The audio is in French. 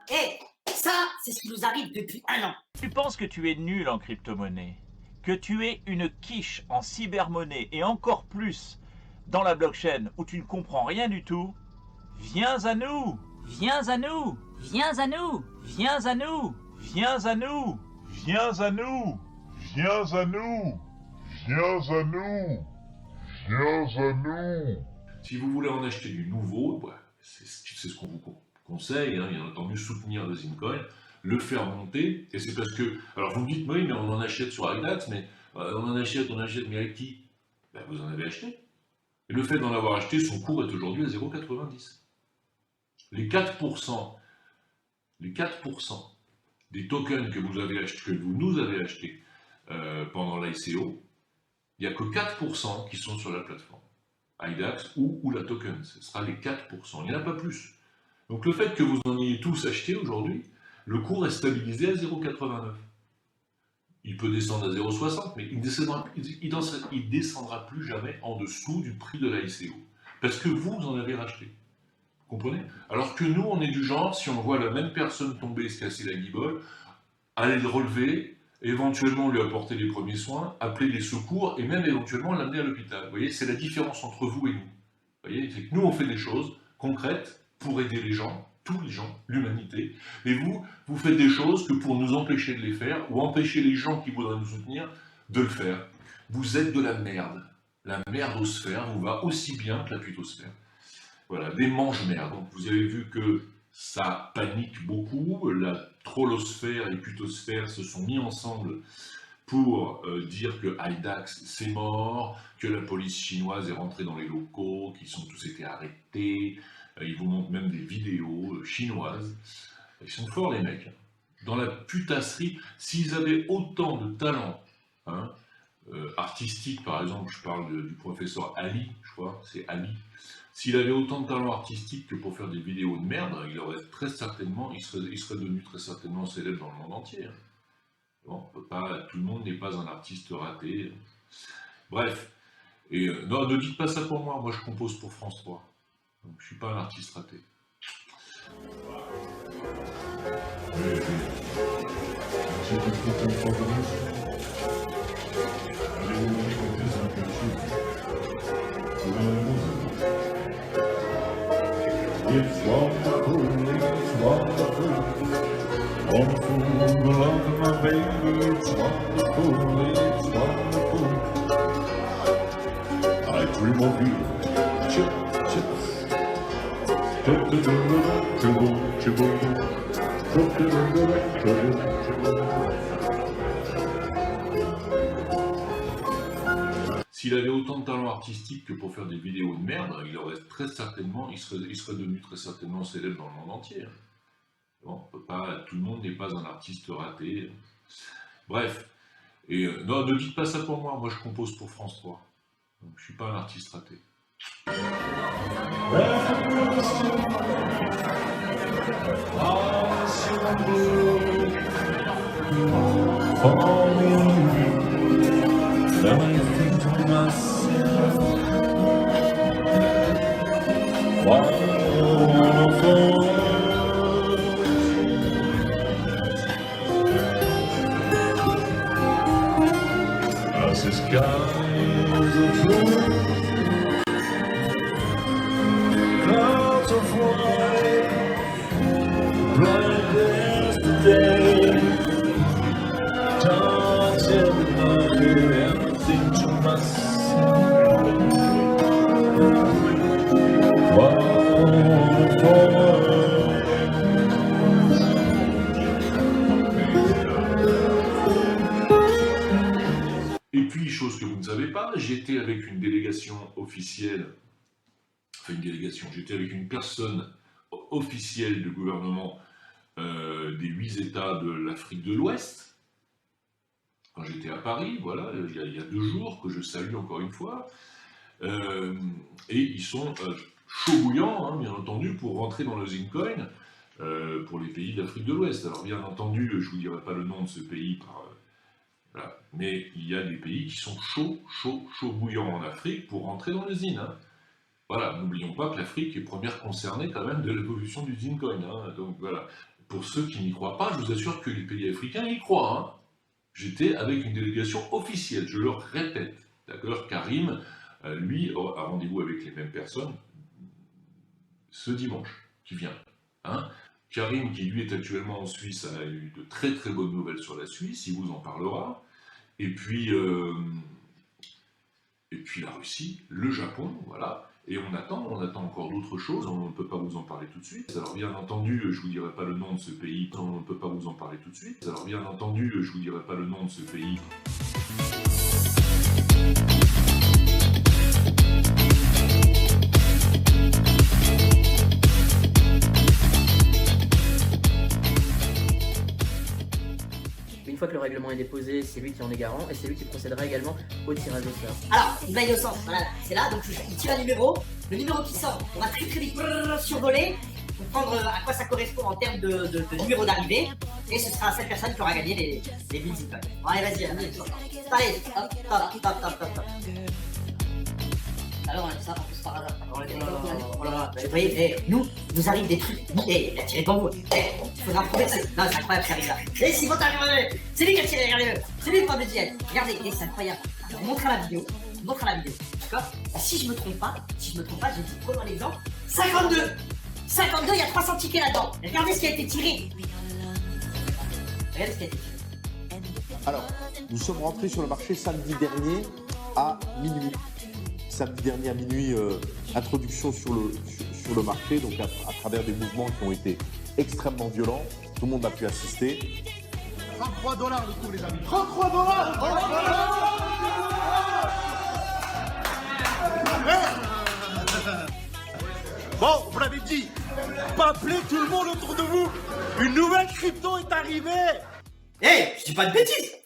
Eh, ça, c'est ce qui nous arrive depuis un an. Tu penses que tu es nul en crypto-monnaie, que tu es une quiche en cybermonnaie et encore plus dans la blockchain où tu ne comprends rien du tout, viens à nous, viens à nous, viens à nous, viens à nous, viens à nous, viens à nous, Viens à nous, viens à nous, viens à nous. Si vous voulez en acheter du nouveau, c'est ce qu'on vous conseille, hein, bien entendu, soutenir le Zincoin, le faire monter, et c'est parce que, alors vous me dites, oui, mais on en achète sur Agdax, mais on en achète, mais avec qui? Ben, vous en avez acheté. Et le fait d'en avoir acheté, son cours est aujourd'hui à 0,90. Les 4%, les 4% des tokens que vous nous avez achetés pendant l'ICO, il n'y a que 4% qui sont sur la plateforme. IDAX ou la token, ce sera les 4%, il n'y en a pas plus. Donc le fait que vous en ayez tous acheté aujourd'hui, le cours est stabilisé à 0,89. Il peut descendre à 0,60, mais il descendra plus jamais en dessous du prix de l'ICO. Parce que vous en avez racheté. Vous comprenez? Alors que nous, on est du genre, si on voit la même personne tomber et se casser la guibole, aller le relever, éventuellement lui apporter les premiers soins, appeler les secours et même éventuellement l'amener à l'hôpital. Vous voyez, c'est la différence entre vous et nous. Vous voyez, c'est que nous, on fait des choses concrètes pour aider les gens, tous les gens, l'humanité, et vous, vous faites des choses que pour nous empêcher de les faire ou empêcher les gens qui voudraient nous soutenir de le faire. Vous êtes de la merde. La merdosphère vous va aussi bien que la putosphère. Voilà, des mange-merdes. Donc vous avez vu que ça panique beaucoup, la trollosphère et putosphère se sont mis ensemble pour dire que IDAX c'est mort, que la police chinoise est rentrée dans les locaux, qu'ils ont tous été arrêtés, ils vous montrent même des vidéos chinoises. Ils sont forts les mecs. Dans la putasserie, s'ils avaient autant de talent, hein, artistique par exemple, je parle du professeur Ali, je crois, c'est Ali. S'il avait autant de talent artistique que pour faire des vidéos de merde, il serait devenu très certainement célèbre dans le monde entier. Bon, tout le monde n'est pas un artiste raté. Bref, et non, ne dites pas ça pour moi, moi je compose pour France 3. Donc je suis pas un artiste raté. It's wonderful, it's wonderful. Wonderful, the love of my baby. It's wonderful, it's wonderful. I dream of you. Chip, chip. S'il avait autant de talent artistique que pour faire des vidéos de merde, il serait devenu très certainement célèbre dans le monde entier. Bon, tout le monde n'est pas un artiste raté. Bref, et non, ne dites pas ça pour moi, moi je compose pour France 3. Donc je suis pas un artiste raté. As the skies are blue, clouds of white, bright as the day, turns everything to myself. Et puis, chose que vous ne savez pas, j'étais avec une délégation officielle, j'étais avec une personne officielle du gouvernement des 8 États de l'Afrique de l'Ouest, quand j'étais à Paris, voilà, il y a 2 jours, que je salue encore une fois, et ils sont chauds bouillants, hein, bien entendu, pour rentrer dans le Zincoin pour les pays d'Afrique de l'Ouest. Alors bien entendu, je ne vous dirai pas le nom de ce pays Voilà. Mais il y a des pays qui sont chauds bouillants en Afrique pour rentrer dans le zine. Hein. Voilà, n'oublions pas que l'Afrique est première concernée quand même de l'évolution du Zincoin. Hein. Donc voilà, pour ceux qui n'y croient pas, je vous assure que les pays africains y croient. Hein. J'étais avec une délégation officielle, je le répète. D'accord, Karim, lui, a rendez-vous avec les mêmes personnes ce dimanche qui vient. Hein. Karim, qui lui est actuellement en Suisse, a eu de très très bonnes nouvelles sur la Suisse, il vous en parlera. Et puis la Russie, le Japon, voilà. Et on attend encore d'autres choses, on ne peut pas vous en parler tout de suite. Alors bien entendu, je ne vous dirai pas le nom de ce pays, on ne peut pas vous en parler tout de suite. Alors bien entendu, je ne vous dirai pas le nom de ce pays. Une fois que le règlement est déposé, c'est lui qui en est garant et c'est lui qui procédera également au tirage au sort. Alors, il va innocent, voilà, c'est là, donc il tire un numéro. Le numéro qui sort, on va très très vite survoler pour prendre à quoi ça correspond en termes de numéro d'arrivée. Et ce sera cette personne qui aura gagné les 1000 Zincoin. Bon, allez, vas-y, allez, hop. Alors, on a dit ça, en plus, par hasard. Oh là là, vous voyez, nous arrivent des trucs. Il a tiré pour vous. Il faudra prouver que c'est. Non, c'est incroyable, ça arrive là. Et Simon, t'arrives, c'est lui qui a tiré, regardez-le. C'est lui le premier duel. Regardez, c'est incroyable. On montrera la vidéo. D'accord. Si je me trompe pas, j'ai dit, prenons l'exemple. 52, il y a 300 tickets là-dedans. Regardez ce qui a été tiré. Alors, nous sommes rentrés sur le marché samedi dernier à minuit. Samedi dernier à minuit, introduction sur le marché, donc à travers des mouvements qui ont été extrêmement violents. Tout le monde a pu assister. 33 $ le coup, les amis. 33 $. Bon, vous l'avez dit, pas appeler tout le monde autour de vous. Une nouvelle crypto est arrivée. Je dis pas de bêtises.